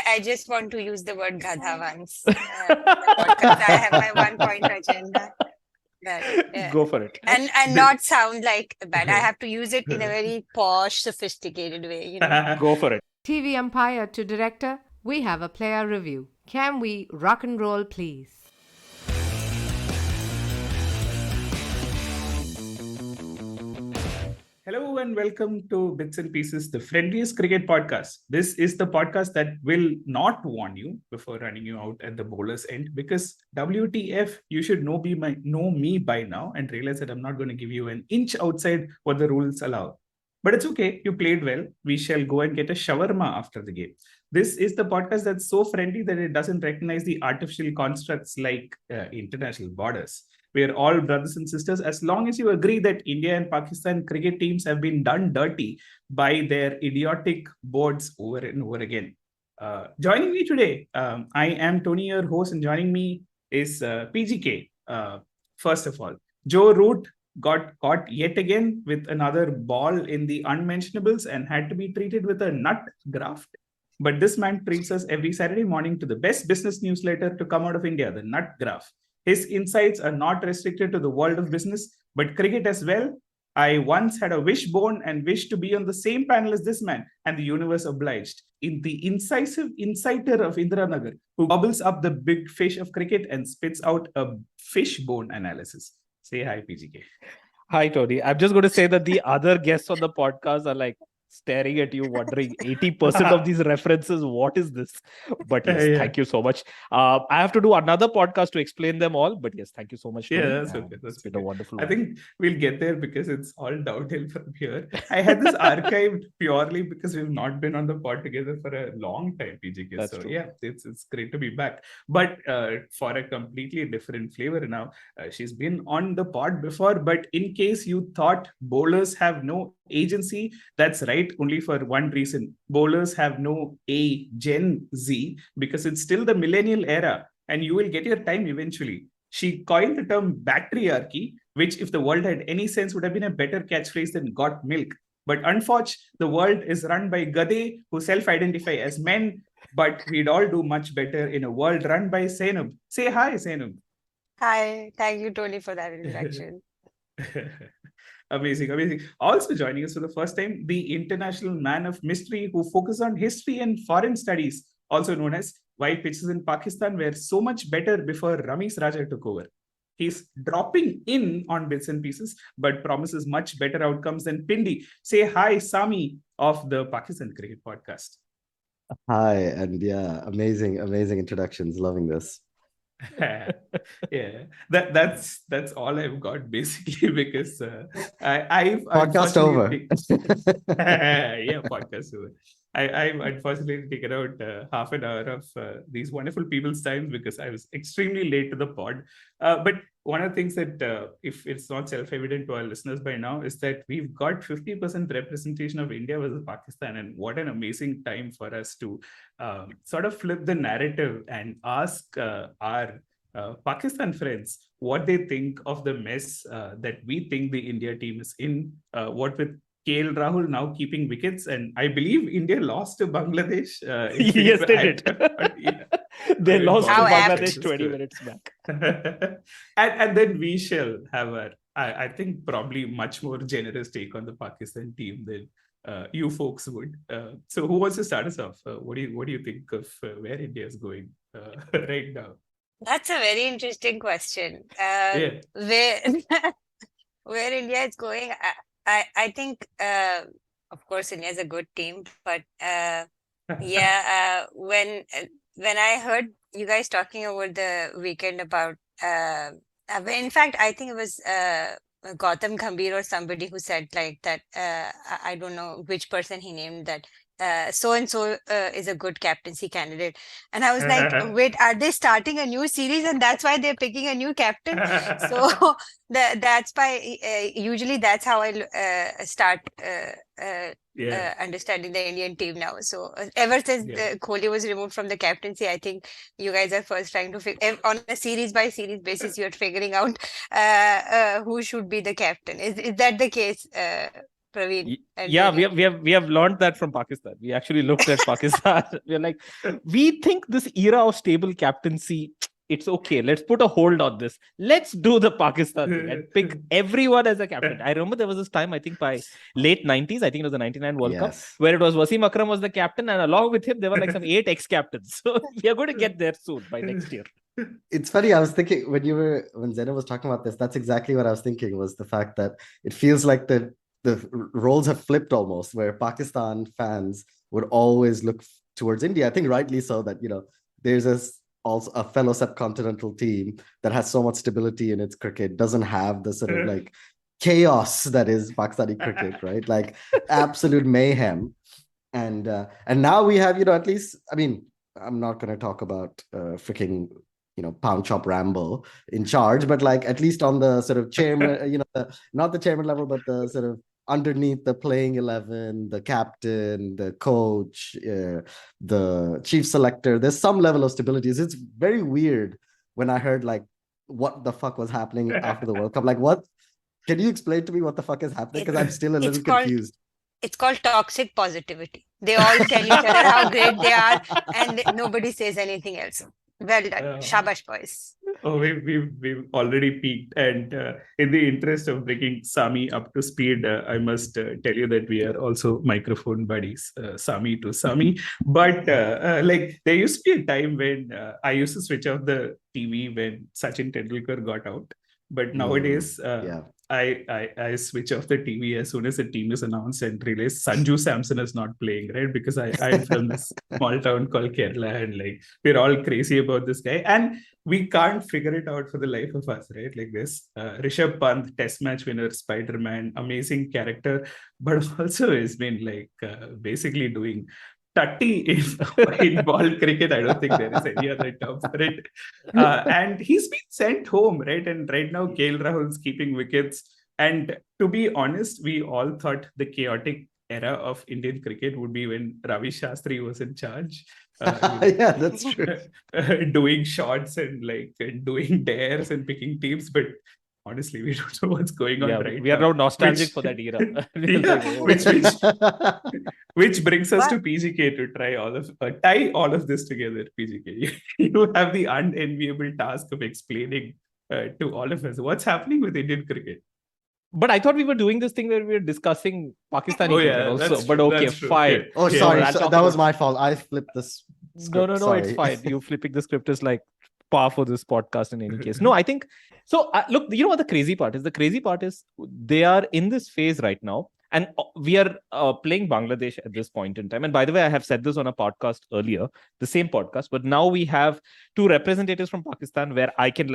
I just want to use the word gadha once in the podcast. I have my 1 point agenda. Go for it. And not sound like bad. I have to use it in a very posh, sophisticated way, Go for it. TV umpire to director, we have a player review. Can we rock and roll, please? Hello and welcome to Bits and Pieces, the friendliest cricket podcast. This is the podcast that will not warn you before running you out at the bowler's end, because WTF, you should know me by now and realize that I'm not going to give you an inch outside what the rules allow. But it's okay. You played well. We shall go and get a shawarma after the game. This is the podcast that's so friendly that it doesn't recognize the artificial constructs like international borders. We are all brothers and sisters as long as you agree that India and Pakistan cricket teams have been done dirty by their idiotic boards over and over again. Joining me today, I am Tony, your host, and joining me is PGK. First of all, Joe Root got caught yet again with another ball in the unmentionables and had to be treated with a nut graft. But this man treats us every Saturday morning to the best business newsletter to come out of India, the Nut Graph. His insights are not restricted to the world of business, but cricket as well. I once had a wishbone and wished to be on the same panel as this man, and the universe obliged. In the incisive inciter of Indiranagar, who gobbles up the big fish of cricket and spits out a fishbone analysis. Say hi, PGK. Hi, Tony. I'm just going to say that the other guests on the podcast are like staring at you, wondering 80% of these references, what is this? But yes, thank you so much. I have to do another podcast to explain them all. But yes, thank you so much, Tony. Yeah, that's okay. That's been a wonderful I think we'll get there because it's all downhill from here. I had this archived purely because we've not been on the pod together for a long time, PGK. That's so true. Yeah, it's great to be back. But for a completely different flavor now, she's been on the pod before. But in case you thought bowlers have no agency, that's right, only for one reason. Bowlers have no Gen Z because it's still the millennial era and you will get your time eventually. She coined the term batriarchy, which if the world had any sense would have been a better catchphrase than got milk. But unfortunately, the world is run by Gade who self-identify as men, but we'd all do much better in a world run by Zainub. Say hi, Zainub. Hi, thank you, Tony, for that introduction. Amazing. Also joining us for the first time, the international man of mystery who focuses on history and foreign studies, also known as why pitches in Pakistan were so much better before Ramesh Raja took over. He's dropping in on Bits and Pieces, but promises much better outcomes than Pindi. Say hi, Samee of the Pakistan Cricket Podcast. Hi, and yeah, amazing introductions. Loving this. Yeah, that's all I've got basically because I've podcast over. Yeah, podcast over. I've unfortunately taken out half an hour of these wonderful people's time because I was extremely late to the pod. But one of the things that, if it's not self-evident to our listeners by now, is that we've got 50% representation of India versus Pakistan. And what an amazing time for us to sort of flip the narrative and ask our Pakistan friends what they think of the mess that we think the India team is in. What with KL Rahul now keeping wickets, and I believe India lost to Bangladesh. Yes, they did. Yeah. They lost to How apt. Bangladesh 20 minutes back. and then we shall have I think probably much more generous take on the Pakistan team than you folks would. So who wants to start us off? What do you think of where India is going right now? That's a very interesting question. Yeah. Where India is going, I think, of course, India is a good team, but when I heard you guys talking over the weekend about, in fact, I think it was Gautam Gambhir or somebody who said like that. I don't know which person he named that. So and so is a good captaincy candidate, and I was like, wait, are they starting a new series and that's why they're picking a new captain? So that's why usually that's how I start understanding the Indian team now. So ever since Kohli was removed from the captaincy, I think you guys are first trying to on a series by series basis, you're figuring out who should be the captain. Is that the case? Praveen. And Yeah, Praveen. we have learned that from Pakistan. We actually looked at Pakistan. We're like, we think this era of stable captaincy, it's okay. Let's put a hold on this. Let's do the Pakistan thing and pick everyone as a captain. I remember there was this time, I think by late 90s, I think it was the 99 World Cup, Yes. where it was Wasim Akram was the captain, and along with him, there were like some 8 ex-captains. So we are going to get there soon by next year. It's funny. I was thinking when Zainub was talking about this, that's exactly what I was thinking, was the fact that it feels like the roles have flipped almost, where Pakistan fans would always look towards India. I think rightly so, that there's also a fellow subcontinental team that has so much stability in its cricket, doesn't have the sort of like chaos that is Pakistani cricket, right? Like absolute mayhem. And now we have, at least, I mean, I'm not going to talk about freaking pound chop Rambo in charge, but like at least on the sort of chairman, not the chairman level, but the sort of underneath the playing 11, the captain, the coach, the chief selector, there's some level of stability. It's very weird when I heard like what the fuck was happening after the World Cup. Like, what? Can you explain to me what the fuck is happening? Because I'm still a little confused. It's called toxic positivity. They all tell each other how great they are, and nobody says anything else. Well done. Shabash, boys. Oh, we've already peaked. And in the interest of bringing Samee up to speed, I must tell you that we are also microphone buddies, Samee to Samee. But like there used to be a time when I used to switch off the TV when Sachin Tendulkar got out. But nowadays, I switch off the TV as soon as the team is announced and realize Sanju Samson is not playing, right? Because I'm from this small town called Kerala, and like we're all crazy about this guy, and we can't figure it out for the life of us, right? Like this Rishabh Pant, Test match winner, Spider-Man, amazing character, but also has been like basically doing 30 in ball cricket. I don't think there is any other term for it. And he's been sent home, right? And right now, KL Rahul's keeping wickets. And to be honest, we all thought the chaotic era of Indian cricket would be when Ravi Shastri was in charge. Yeah, that's true. Doing shots and like doing dares and picking teams. But honestly, we don't know what's going on right now. We are now nostalgic for that era. Which brings us to PGK to try tie all of this together. PGK, you have the unenviable task of explaining to all of us what's happening with Indian cricket. But I thought we were doing this thing where we were discussing Pakistani cricket also. But okay, fine. Yeah. Oh, sorry. That was my fault. I flipped this script. No, sorry. it's fine. You flipping the script is like par for this podcast in any case. No, I think so. Look, you know what the crazy part is? The crazy part is they are in this phase right now, and we are playing Bangladesh at this point in time. And by the way, I have said this on a podcast earlier, the same podcast, but now we have 2 representatives from Pakistan where I can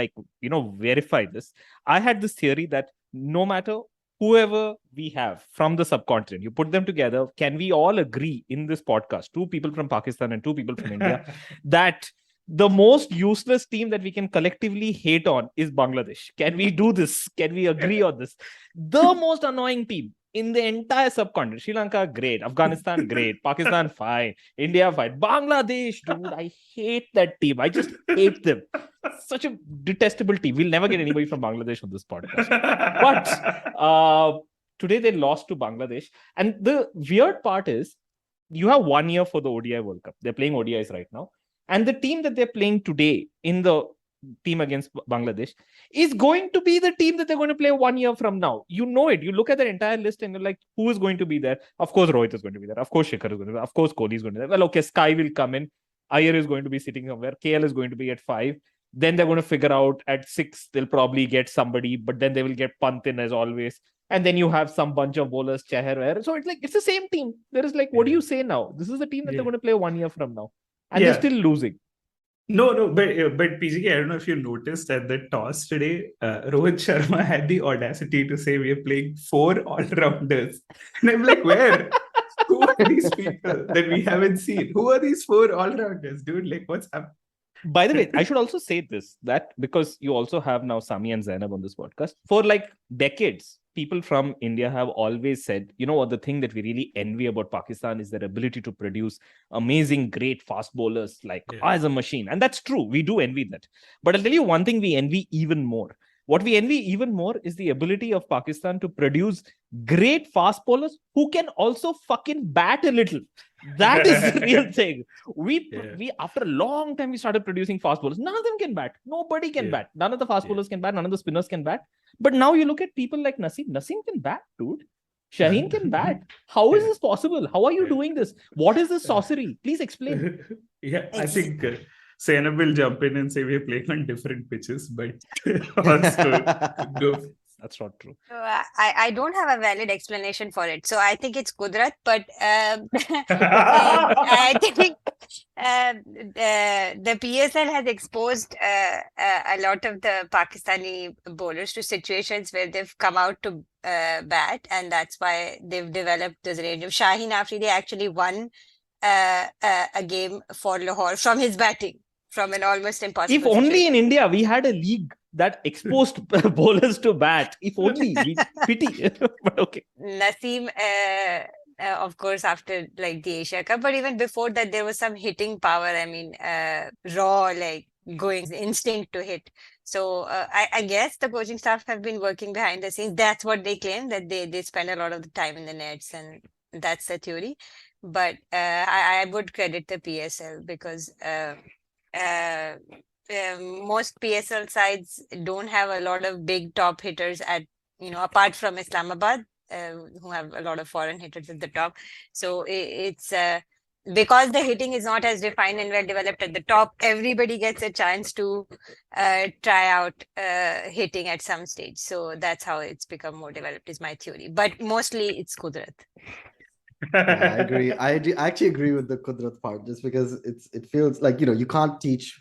verify this. I had this theory that no matter whoever we have from the subcontinent, you put them together, can we all agree in this podcast, 2 people from Pakistan and 2 people from India, that the most useless team that we can collectively hate on is Bangladesh? Can we do this? Can we agree on this? The most annoying team in the entire subcontinent. Sri Lanka, great. Afghanistan, great. Pakistan, fine. India, fine. Bangladesh, dude, I hate that team. I just hate them. Such a detestable team. We'll never get anybody from Bangladesh on this podcast. But today they lost to Bangladesh. And the weird part is you have 1 year for the ODI World Cup. They're playing ODIs right now. And the team that they're playing today in the team against Bangladesh is going to be the team that they're going to play 1 year from now. You know it. You look at the entire list and you're like, who is going to be there? Of course, Rohit is going to be there. Of course, Shikhar is going to be there. Of course, Kohli is going to be there. Well, okay, Sky will come in. Iyer is going to be sitting somewhere. KL is going to be at 5. Then they're going to figure out at 6, they'll probably get somebody, but then they will get Pant in as always. And then you have some bunch of bowlers, Chahar. So it's like, it's the same team. There is like, what do you say now? This is the team that they're going to play 1 year from now. And they're still losing. No, but PGK, I don't know if you noticed at the toss today, Rohit Sharma had the audacity to say we are playing 4 all-rounders. And I'm like, where? Who are these people that we haven't seen? Who are these 4 all-rounders, dude? Like, what's happening? By the way, I should also say this, that because you also have now Samee and Zainub on this podcast, for like decades, people from India have always said, you know what, the thing that we really envy about Pakistan is their ability to produce amazing, great fast bowlers like as a machine. And that's true. We do envy that. But I'll tell you one thing we envy even more. What we envy even more is the ability of Pakistan to produce great fast bowlers who can also fucking bat a little. That is the real thing. We after a long time we started producing fast bowlers. None of them can bat. Nobody can bat. None of the fast bowlers can bat. None of the spinners can bat. But now you look at people like Naseem. Naseem can bat, dude. Shaheen can bat. How is this possible? How are you doing this? What is this sorcery? Please explain. I think Zainub will jump in and say we're playing on different pitches, but also go. That's not true. I don't have a valid explanation for it. So I think it's Kudrat, but I think the PSL has exposed a lot of the Pakistani bowlers to situations where they've come out to bat, and that's why they've developed this range of Shaheen Afridi actually won a game for Lahore from his batting, from an almost impossible If only situation. in India we had a league that exposed bowlers to bat. If only. Pity. But okay. Naseem, of course, after like the Asia Cup, but even before that, there was some hitting power. I mean, raw, like going instinct to hit. So I guess the coaching staff have been working behind the scenes. That's what they claim, that they spend a lot of the time in the nets, and that's the theory. But I would credit the PSL because most PSL sides don't have a lot of big top hitters at, apart from Islamabad, who have a lot of foreign hitters at the top. So it's because the hitting is not as refined and well developed at the top, everybody gets a chance to try out hitting at some stage. So that's how it's become more developed, is my theory. But mostly it's Kudrat. I agree. I actually agree with the Kudrat part, just because it feels like, you can't teach.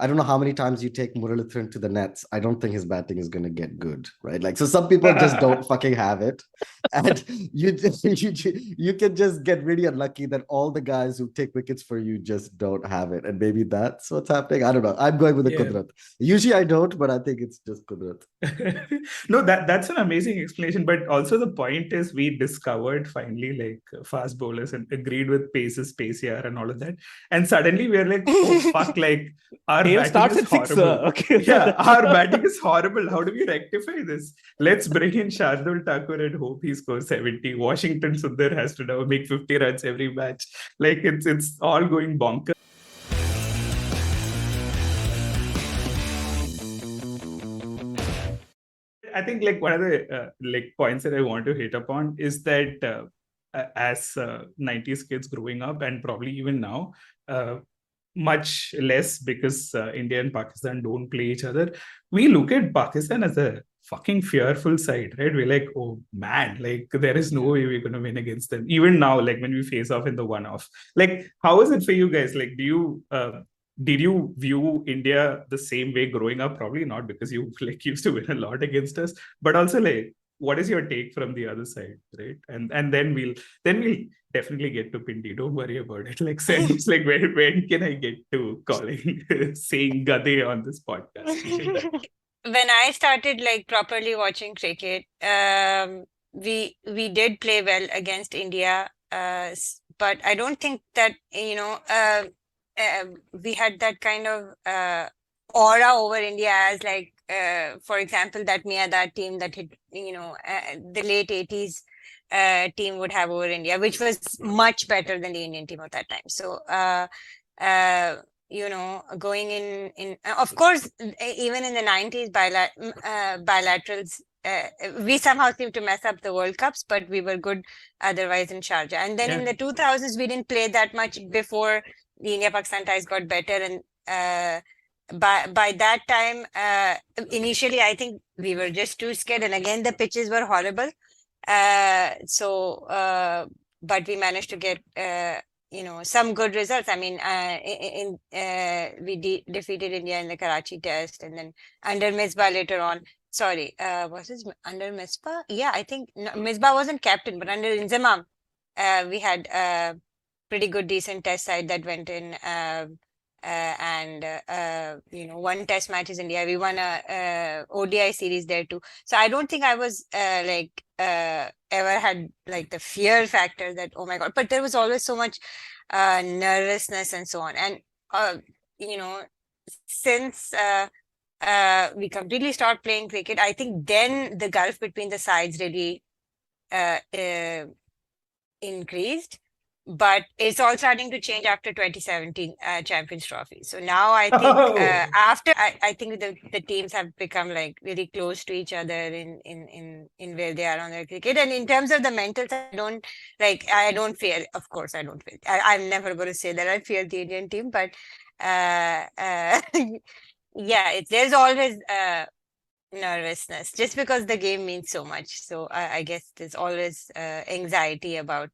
I don't know how many times you take Muralitharan to the nets. I don't think his batting is going to get good, right? Like, so some people just don't fucking have it. And you can just get really unlucky that all the guys who take wickets for you just don't have it. And maybe that's what's happening. I don't know. I'm going with the Kudrat. Usually I don't, but I think it's just Kudrat. No, that's an amazing explanation. But also the point is we discovered finally like fast bowlers and agreed with paces, Paciar and all of that. And suddenly we're like, oh, fuck, like our Tail batting starts is at six. horrible. Okay. Yeah, our batting is horrible. How do we rectify this? Let's bring in Shardul Thakur and hope he scores 70. Washington Sundar has to now make 50 runs every match. Like it's all going bonkers. I think like one of the like points that I want to hit upon is that as 90s kids growing up, and probably even now, much less because India and Pakistan don't play each other, we look at Pakistan as a fucking fearful side, right? We're like, oh man, like there is no way we're going to win against them. Even now, like when we face off in the one-off, like how is it for you guys? Like, did you view India the same way growing up? Probably not, because you like used to win a lot against us, but also like, what is your take from the other side, right? And then we'll definitely get to Pindi. Don't worry about it. Like, Sam's like, when can I get to calling saying Gade on this podcast? When I started like properly watching cricket, we did play well against India, but I don't think that we had that kind of aura over India as like, for example, that Miadad team that hit, the late 80s team would have over India, which was much better than the Indian team at that time. So, going in of course, even in the 90s, bilaterals, we somehow seemed to mess up the World Cups, but we were good otherwise in Sharjah. And then in the 2000s, we didn't play that much before the India-Pakistan ties got better. And by that time, initially, I think we were just too scared. And again, the pitches were horrible. But we managed to get, some good results. I mean, we defeated India in the Karachi test, and then under Misbah later on. Sorry, was it under Misbah? Yeah, I think Misbah wasn't captain, but under Inzamam, we had a pretty good, decent test side that went in. One test match is India. We won a ODI series there too. So I don't think I was ever had like the fear factor that, oh my God, but there was always so much nervousness and so on. And, since we completely stopped playing cricket. I think then the gulf between the sides really uh, uh, increased, but it's all starting to change after 2017 Champions Trophy. So now I think Oh. after I think the teams have become like really close to each other in where they are on their cricket. And in terms of the mental side, I don't fear. Of course, I don't fear. I'm never going to say that I fear the Indian team, but yeah, there's always nervousness just because the game means so much. So I guess there's always anxiety about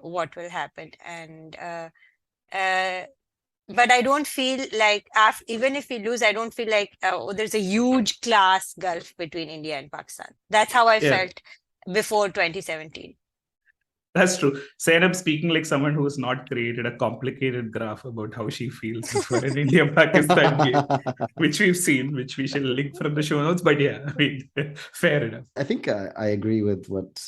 what will happen. And but I don't feel like even if we lose, I don't feel like there's a huge class gulf between India and Pakistan. That's how I Yeah. felt before 2017. That's true. Zainab speaking like someone who has not created a complicated graph about how she feels before an India-Pakistan game, which we've seen, which we shall link from the show notes. But yeah, I mean, fair enough. I think I agree with what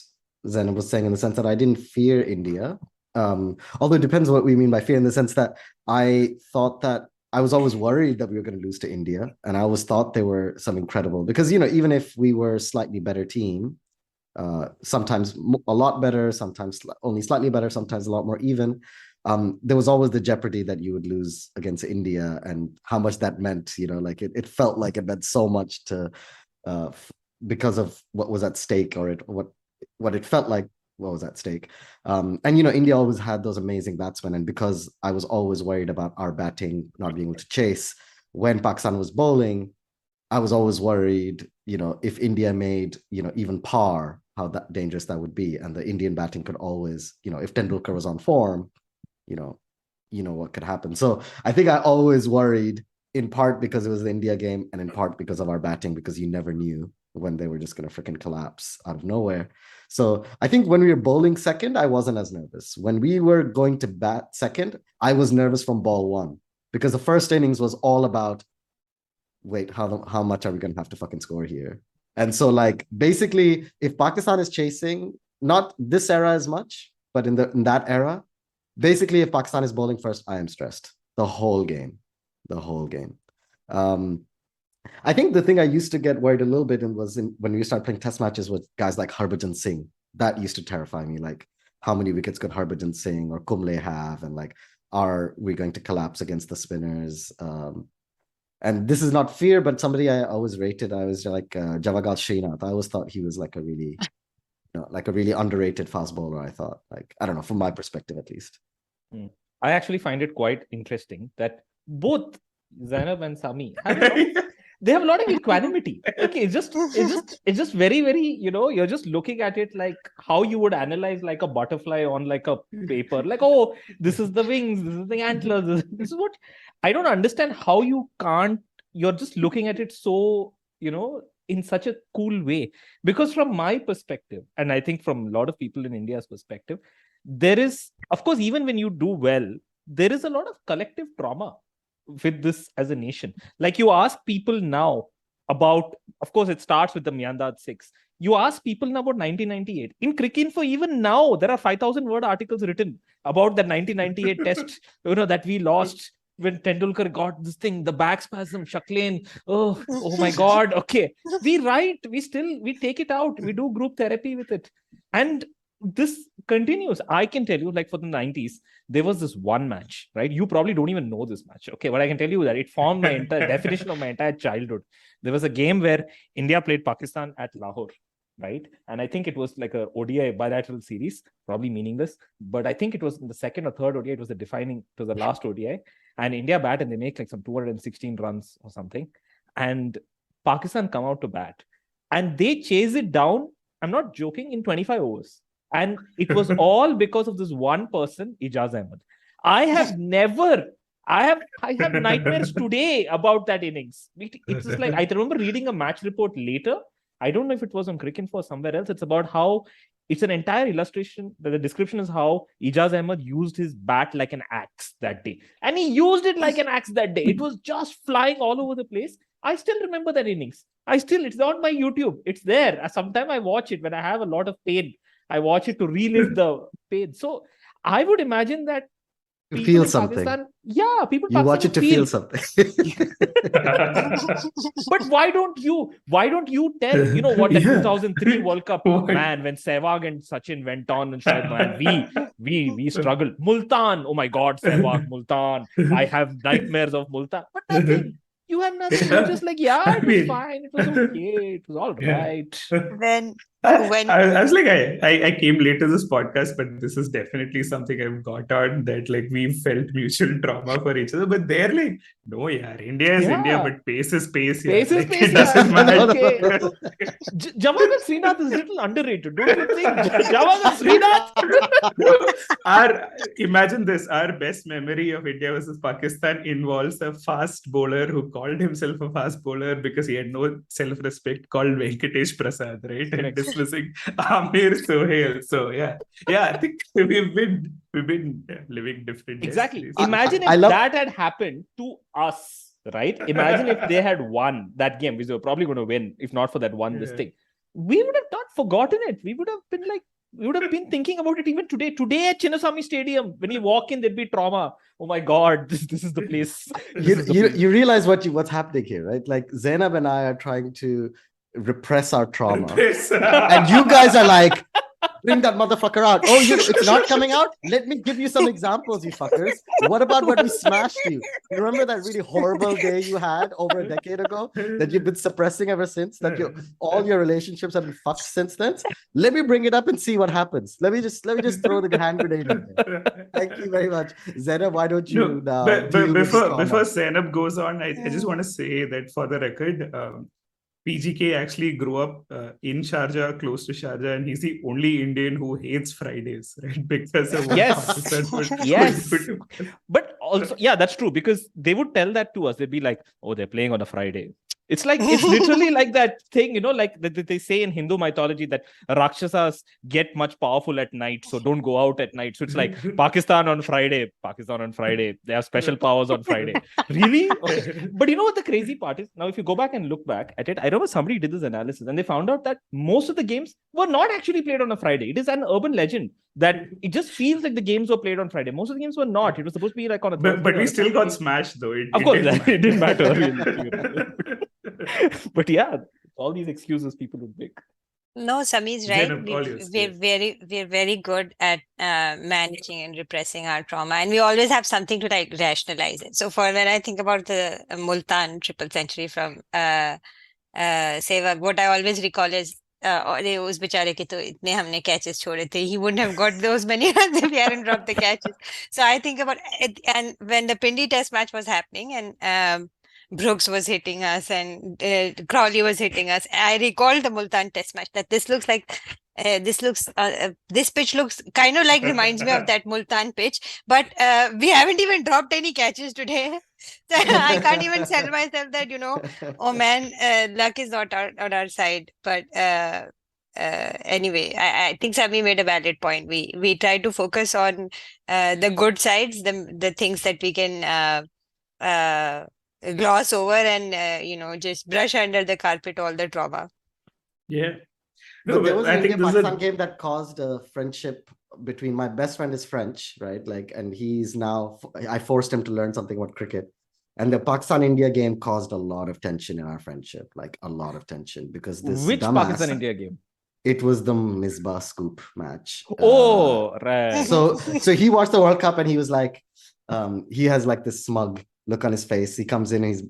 Zainab was saying in the sense that I didn't fear India. Although it depends what we mean by fear, in the sense that I thought that I was always worried that we were going to lose to India, and I always thought they were some incredible, because even if we were a slightly better team, sometimes a lot better, sometimes only slightly better, sometimes a lot more even. There was always the jeopardy that you would lose against India, and how much that meant. Like it felt like it meant so much to because of what was at stake, or what it felt like what was at stake. And India always had those amazing batsmen, and because I was always worried about our batting not being able to chase when Pakistan was bowling, I was always worried, if India made, even par, how that dangerous that would be. And the Indian batting could always, if Tendulkar was on form, you know what could happen. So I think I always worried, in part because it was the India game, and in part because of our batting, because you never knew when they were just going to freaking collapse out of nowhere. So I think when we were bowling second, I wasn't as nervous. When we were going to bat second, I was nervous from ball one, because the first innings was all about, wait, how much are we going to have to fucking score here? And so, like, basically, if Pakistan is chasing, not this era as much, but in that era, basically, if Pakistan is bowling first, I am stressed the whole game. I think the thing I used to get worried a little bit in was when we started playing test matches with guys like Harbhajan Singh. That used to terrify me. Like, how many wickets could Harbhajan Singh or Kumble have? And like, are we going to collapse against the spinners? And this is not fear, but somebody I always rated. I was like Javagal Srinath. I always thought he was like a really underrated fast bowler. I thought, like, I don't know, from my perspective at least. I actually find it quite interesting that both Zainab and Samee they have a lot of equanimity. Okay, it's just very, very, you're just looking at it like how you would analyze like a butterfly on like a paper. Like, oh, this is the wings, this is the antlers, this is what I don't understand how you're just looking at it so, in such a cool way. Because from my perspective, and I think from a lot of people in India's perspective, there is, of course, even when you do well, there is a lot of collective trauma with this as a nation. Like, you ask people now about, of course, it starts with the Myanmar 6. You ask people now about 1998. In cricket, for even now, there are 5,000 word articles written about the 1998 test, that we lost when Tendulkar got this thing, the back spasm, Shaklin. Oh my God. Okay. We write, we take it out. We do group therapy with it. And this continues. I can tell you, like, for the 90s, there was this one match, right? You probably don't even know this match. Okay, but I can tell you that it formed my entire definition of my entire childhood. There was a game where India played Pakistan at Lahore, right? And I think it was like a ODI bilateral series, probably meaningless. But I think it was in the second or third ODI. It was the last ODI. And India bat and they make like some 216 runs or something. And Pakistan come out to bat. And they chase it down, I'm not joking, in 25 overs. And it was all because of this one person, Ijaz Ahmed. I have nightmares today about that innings. It's just like, I remember reading a match report later. I don't know if it was on Cricinfo or somewhere else. It's about how it's an entire illustration. The description is how Ijaz Ahmed used his bat like an axe that day. And he used it like an axe that day. It was just flying all over the place. I still remember that innings. It's on my YouTube. It's there. Sometimes I watch it when I have a lot of pain. I watch it to relive the pain. So I would imagine that To people feel in something. Pakistan, yeah, people in You watch Pakistan it to feel something. But why don't you tell, you know what, that Yeah. 2003 World Cup, Why? man, when Sehwag and Sachin went on and Shoaib, man, we struggled. Multan, oh my God, Sehwag, Multan. I have nightmares of Multan. But nothing. You have nothing. You're Yeah. just like, yeah, I it was mean, fine. It was okay. It was all yeah. right. When I, when I was like, I came late to this podcast, but this is definitely something I've got on that like we felt mutual trauma for each other. But they're like, no, yeah, India is India, Yeah. but pace is pace, yeah. Pace is Like, pace, it yeah. doesn't It's matter. okay. Javagal Srinath is a little underrated, don't you think? Javagal Srinath. Imagine this, our best memory of India versus Pakistan involves a fast bowler who called himself a fast bowler because he had no self-respect, called Venkatesh Prasad, right? And Correct. dismissing Amir Sohail. So yeah, I think we've been living different Exactly. destinies. Imagine I if love- that had happened to us, right? Imagine if they had won that game, which they were probably going to win, if not for that this Yeah. thing. We would have not forgotten it. We would have been thinking about it even today. Today at Chinnaswamy Stadium, when you walk in, there'd be trauma. Oh my God, this is the place. You realize what's happening here, right? Like Zainab and I are trying to repress our trauma, and you guys are like, bring that motherfucker out. Oh, it's not coming out? Let me give you some examples, you fuckers. What about when we smashed you? You remember that really horrible day you had over a decade ago that you've been suppressing ever since? That all your relationships have been fucked since then? Let me bring it up and see what happens. Let me just throw the hand grenade in there. Thank you very much. Zainab, why don't you now but deal with this trauma? before Zainab goes on, I just want to say that for the record, PGK actually grew up in Sharjah, close to Sharjah, and he's the only Indian who hates Fridays, right? Because of what Yes. Pakistan would Yes. do to us. But also, yeah, that's true, because they would tell that to us. They'd be like, oh, they're playing on a Friday. It's literally like that thing, like they say in Hindu mythology that Rakshasas get much powerful at night, so don't go out at night. So it's like Pakistan on Friday. They have special powers on Friday. Really? Okay. But you know what the crazy part is? Now, if you go back and look back at it, I remember somebody did this analysis and they found out that most of the games were not actually played on a Friday. It is an urban legend that it just feels like the games were played on Friday. Most of the games were not. It was supposed to be like on a Thursday. But we still got smashed, though. Of course, it didn't matter. Really. But yeah, all these excuses people would make. No, Samee's right. Zainab, all yours, We're very good at managing and repressing our trauma, and we always have something to like rationalize it. So for when I think about the Multan triple century from Sehwag, what I always recall is अरे उस बेचारे के तो इतने हमने catches छोड़े थे. He wouldn't have got those many runs if he hadn't dropped the catches. So I think about it, and when the Pindi Test match was happening, and Brooks was hitting us and Crawley was hitting us, I recalled the Multan Test match that this pitch looks kind of like reminds me of that Multan pitch, but we haven't even dropped any catches today. So I can't even tell myself that, oh man, luck is not on our side. But anyway, I think Samee made a valid point. We try to focus on the good sides, the things that we can gloss over and just brush under the carpet all the trauma. Yeah. But there was an India-Pakistan game that caused a friendship between my best friend is French, right? Like, and he's now, I forced him to learn something about cricket. And the Pakistan-India game caused a lot of tension in our friendship, like a lot of tension, because this Which Pakistan-India game? It was the Misbah Scoop match. Oh, right. So he watched the World Cup and he was like, he has like this smug look on his face. He comes in, he's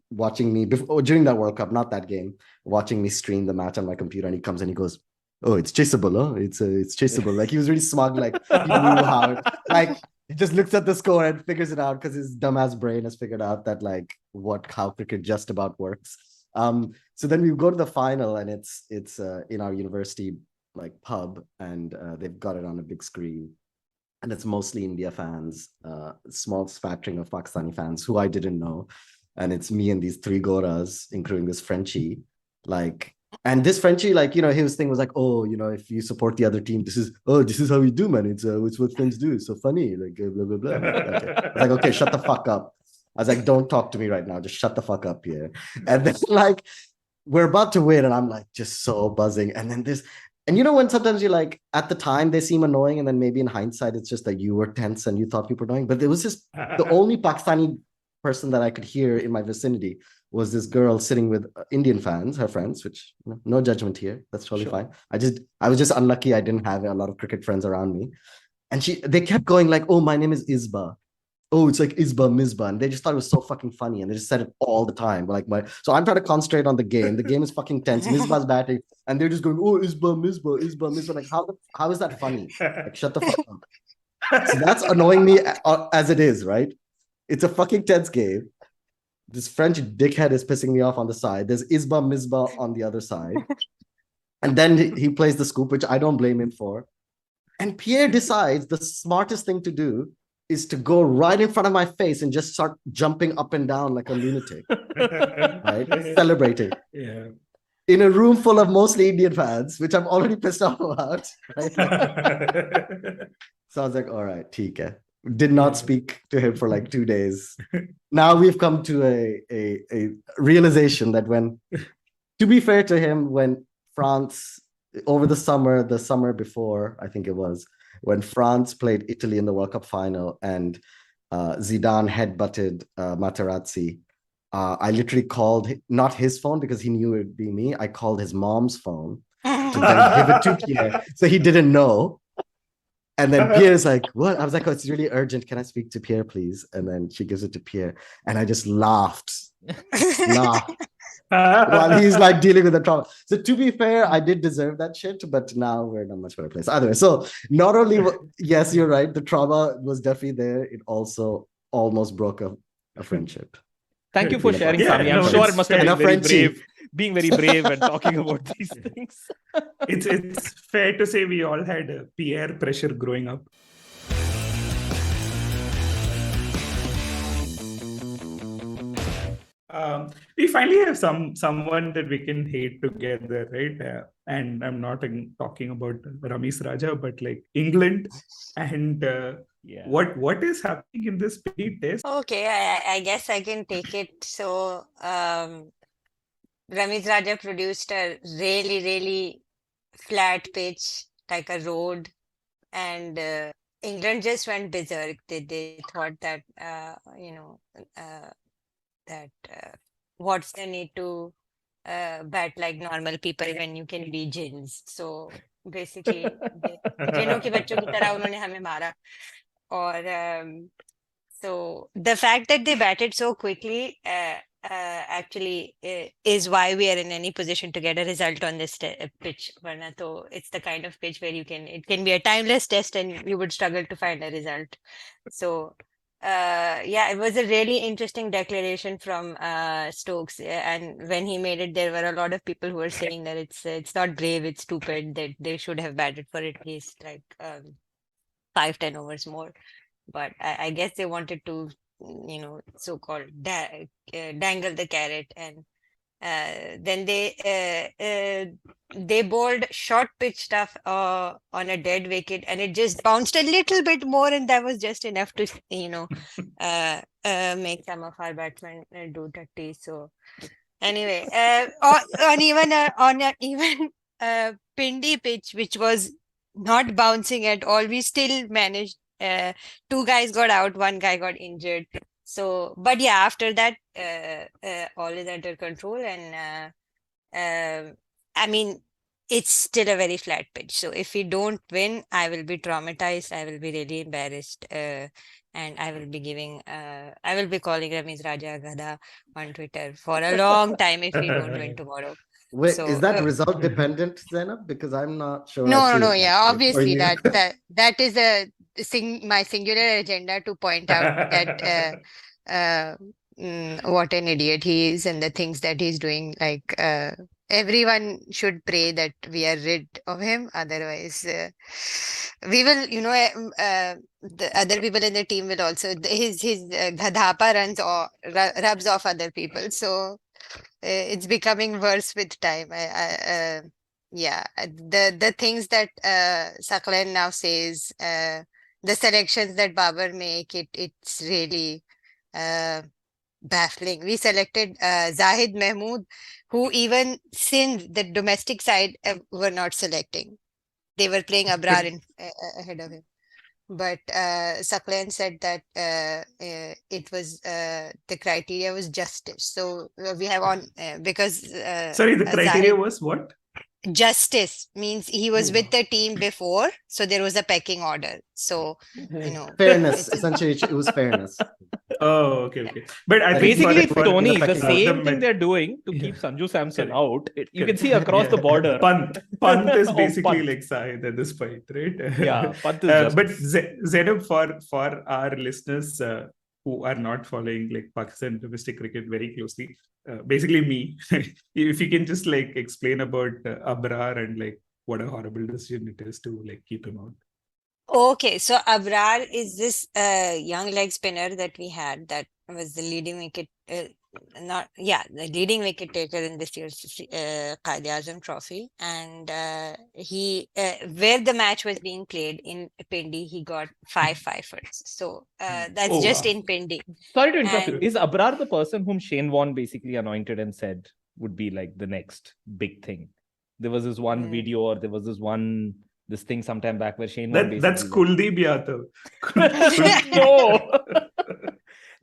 watching me during that World Cup, not that game, watching me stream the match on my computer, and he comes in, he goes, "Oh, it's chaseable, huh? It's chaseable." Like he was really smug, like he knew how. Like he just looks at the score and figures it out because his dumbass brain has figured out that like how cricket just about works. So then we go to the final, and it's in our university like pub, and they've got it on a big screen. And it's mostly India fans, small smattering of Pakistani fans who I didn't know. And it's me and these three Goras, including this Frenchie. And this Frenchie, his thing was like, oh, if you support the other team, this is how we do, man. It's what friends do. It's so funny. Like, blah, blah, blah. Okay. I was like, okay, shut the fuck up. I was like, don't talk to me right now. Just shut the fuck up here. And then we're about to win. And I'm like, just so buzzing. And then And you know when sometimes you're like, at the time they seem annoying, and then maybe in hindsight it's just that you were tense and you thought people were annoying. But there was just the only Pakistani person that I could hear in my vicinity was this girl sitting with Indian fans, her friends, which no judgment here. That's totally fine. I was just unlucky I didn't have a lot of cricket friends around me. And they kept going like, oh, my name is Isba. Oh, it's like Isba, Misba. And they just thought it was so fucking funny. And they just said it all the time. So I'm trying to concentrate on the game. The game is fucking tense. Misba's batting. And they're just going, oh, Isba, Misba, Isba, Misba. Like, how is that funny? Like, shut the fuck up. So that's annoying me as it is, right? It's a fucking tense game. This French dickhead is pissing me off on the side. There's Isba, Misba on the other side. And then he plays the scoop, which I don't blame him for. And Pierre decides the smartest thing to do is to go right in front of my face and just start jumping up and down like a lunatic, right? Celebrating. Yeah. In a room full of mostly Indian fans, which I'm already pissed off about. Right? So I was like, all right, TK. Did not speak to him for like 2 days. Now we've come to a realization that to be fair to him, when France, over the summer before, I think it was, when France played Italy in the World Cup final and Zidane headbutted Materazzi, I literally called, not his phone because he knew it would be me. I called his mom's phone to then give it to Pierre. So he didn't know. And then Pierre's like, what? I was like, oh, it's really urgent. Can I speak to Pierre, please? And then she gives it to Pierre. And I just laughed. While he's like dealing with the trauma. So to be fair, I did deserve that shit, but now we're in a much better place. Either so not only, yes, you're right, the trauma was definitely there. It also almost broke a friendship. Thank you for sharing, Samee. I'm sure it must have been very brave, being very brave and talking about these things. It's fair to say we all had peer pressure growing up. We finally have someone that we can hate together, right? And I'm not talking about Ramesh Raja, but like England and what is happening in this PD test? Okay, I guess I can take it. So Ramesh Raja produced a really, really flat pitch, like a road, and England just went berserk. They thought that what's the need to bat like normal people when you can be jinns. So basically जिन्हों के बच्चों की तरह उन्होंने हमें मारा. और so the fact that they batted so quickly actually is why we are in any position to get a result on this pitch. Varna to it's the kind of pitch where it can be a timeless test and you would struggle to find a result. So it was a really interesting declaration from Stokes, and when he made it, there were a lot of people who were saying that it's not brave, it's stupid, that they should have batted for at least like 5-10 overs more. But I guess they wanted to, so-called dangle the carrot, and then they bowled short pitch stuff on a dead wicket, and it just bounced a little bit more, and that was just enough to make some of our batsmen do 30. So anyway, on even Pindi pitch, which was not bouncing at all, we still managed. 2 guys got out, 1 guy got injured. So, but yeah, after that, all is under control, and I mean, it's still a very flat pitch. So if we don't win, I will be traumatized. I will be really embarrassed, and I will be calling Ramesh Raja Gada on Twitter for a long time if we don't win tomorrow. Wait, is that result dependent, Zainab? Because I'm not sure. No. Yeah, obviously that is my singular agenda to point out that what an idiot he is and the things that he's doing. Like everyone should pray that we are rid of him. Otherwise, we will. The other people in the team will also his gadhapa rubs off other people. So it's becoming worse with time. The things that Saklan now says, the selections that Babar make, it's really baffling. We selected Zahid Mahmood, who even Sindh, the domestic side, were not selecting. They were playing Abrar ahead of him. But Saklan said that it was the criteria was justice. So we have on because Sorry, the criteria Zahid was what? justice means he was Oh, with wow. the team before, so there was a pecking order. So Fairness. it's Essentially, it was fairness. Oh, okay. But I That think if he for Basically, didn't fit in Tony, the pecking order. same thing med- they're doing to yeah, keep Sanju Samson correct. out, you can Correct. see across the border. Pant is of basically Pant. like Sahid at this point, right? Yeah, Pant is But justice. Zainab, for our listeners who are not following like Pakistan domestic cricket very closely, basically me, if you can just like explain about Abrar and like what a horrible decision it is to like keep him out. okay. So Abrar is this young leg spinner that we had that was the leading wicket. The leading wicket taker in this year's Qaid-e-Azam Trophy, and he where the match was being played in Pindi, he got 5 fifers. So that's Oh, just wow. in Pindi. Sorry to interrupt you. And Is Abrar the person whom Shane Warne basically anointed and said would be like the next big thing? There was this one video, or there was this thing sometime back where Shane Warne That's basically Kuldeep Yadav. no.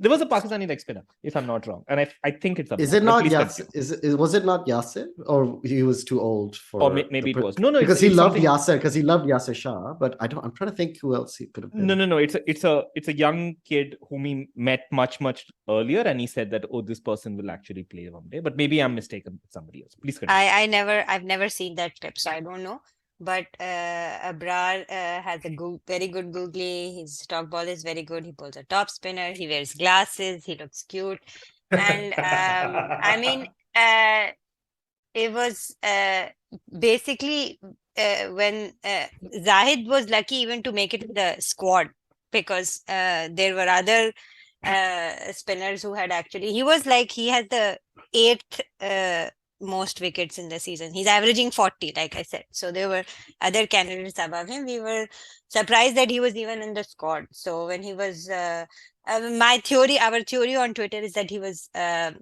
There was a Pakistani leg spinner, if I'm not wrong, and I think it's Abrar. Is it But not please Yasser? continue. Was it not Yasser, or he was too old for? Or maybe it was. No, because he loved something... Yasser, because he loved Yasser Shah. But I'm trying to think who else he could have been. No. It's a young kid whom he met much earlier, and he said that, oh, this person will actually play one day. But maybe I'm mistaken with somebody else. Please continue. I've never seen that clip, so I don't know. But Abrar has a very good googly. His stock ball is very good. He pulls a top spinner. He wears glasses. He looks cute. And I mean, it was basically when Zahid was lucky even to make it to the squad, because there were other spinners who had actually. He had the 8th most wickets in the season. He's averaging 40, like I said. So there were other candidates above him. We were surprised that he was even in the squad. So when he was our theory on Twitter is that he was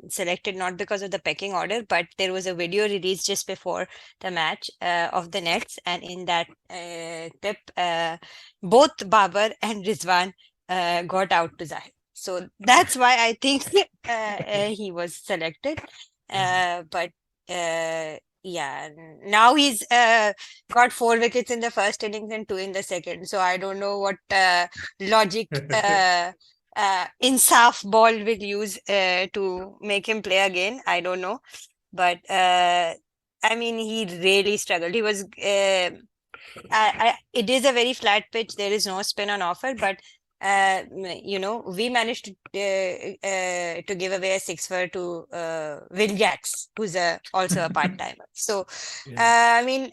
selected not because of the pecking order, but there was a video released just before the match of the Nets, and in that clip, both Babar and Rizwan got out to Zahid. So that's why I think he was selected. But yeah, now he's got 4 wickets in the first innings and 2 in the second. So I don't know what logic Insaf ball will use to make him play again. I don't know. But I mean, he really struggled. He was. It is a very flat pitch. There is no spin on offer, but we managed to give away a 6 to Will Jacks, who's also a part timer. So, I mean,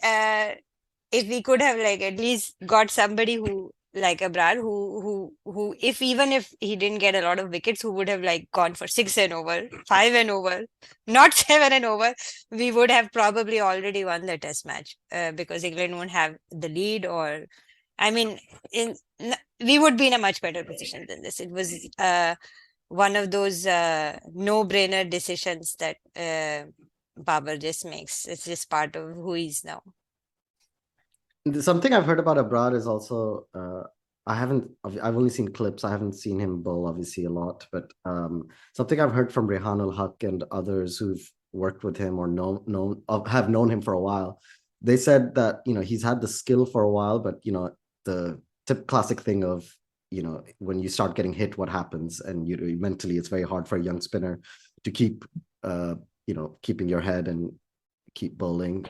if we could have like at least got somebody who like Abrar, who if he didn't get a lot of wickets, who would have like gone for 6 and over, 5 and over, not 7 and over, we would have probably already won the test match because England won't have the lead, or I mean, we would be in a much better position than this. It was one of those no-brainer decisions that Babar just makes. It's just part of who he is now. Something I've heard about Abrar is also I've only seen clips. I haven't seen him bowl obviously a lot, but something I've heard from Rehan Haq and others who've worked with him or have known him for a while. They said that he's had the skill for a while, but the classic thing of when you start getting hit, what happens, and mentally it's very hard for a young spinner to keep keeping your head and keep bowling.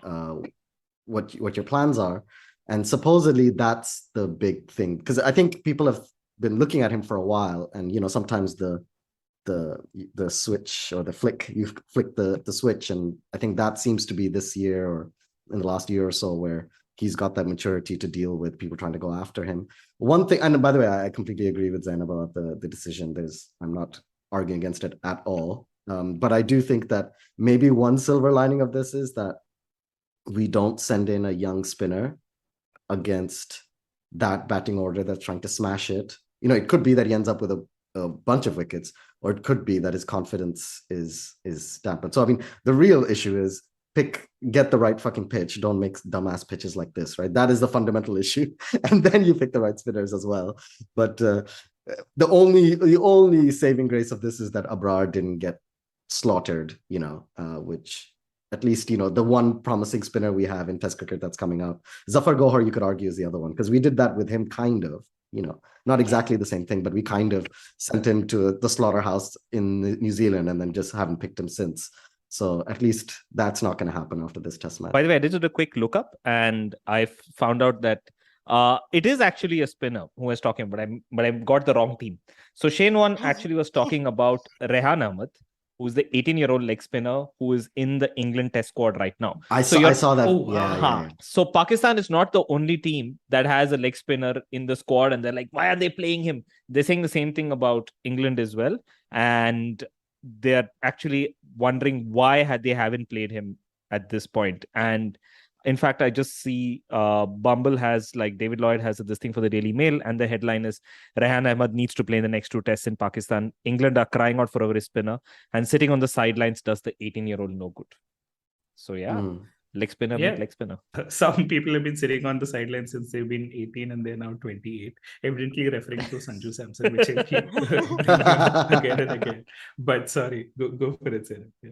What your plans are. And supposedly that's the big thing, because I think people have been looking at him for a while, and sometimes the switch or the flick, you flick the switch, and I think that seems to be this year or in the last year or so where he's got that maturity to deal with people trying to go after him. One thing, and by the way, I completely agree with Zainab about the decision. I'm not arguing against it at all, but I do think that maybe one silver lining of this is that we don't send in a young spinner against that batting order that's trying to smash it. It could be that he ends up with a a bunch of wickets, or it could be that his confidence is dampened. So I mean, the real issue is get the right fucking pitch. Don't make dumbass pitches like this, right? That is the fundamental issue, and then you pick the right spinners as well. But the only saving grace of this is that Abrar didn't get slaughtered, which at least the one promising spinner we have in Test cricket that's coming up. Zafar Gohar, you could argue, is the other one, because we did that with him, kind of. Not exactly the same thing, but we kind of sent him to the slaughterhouse in New Zealand and then just haven't picked him since. So at least that's not going to happen after this Test match. By the way, I did a quick lookup and I found out that it is actually a spinner who was talking, but I got the wrong team. So Shane Warne actually was talking about Rehan Ahmed, who's the 18-year-old leg spinner who is in the England Test squad right now. I saw that. Oh, yeah. So Pakistan is not the only team that has a leg spinner in the squad, and they're like, why are they playing him? They're saying the same thing about England as well, and they're actually wondering why they haven't played him at this point. And in fact, I just see Bumble has, like, David Lloyd has this thing for the Daily Mail, and the headline is Rehan Ahmed needs to play in the next 2 tests in Pakistan. England are crying out for a spinner, and sitting on the sidelines does the 18-year-old no good. So leg spinner, leg spinner. Some people have been sitting on the sidelines since they've been 18 and they're now 28, evidently referring to Sanju Samson, which I keep again and again. But sorry, go for it, Zainub. Yeah.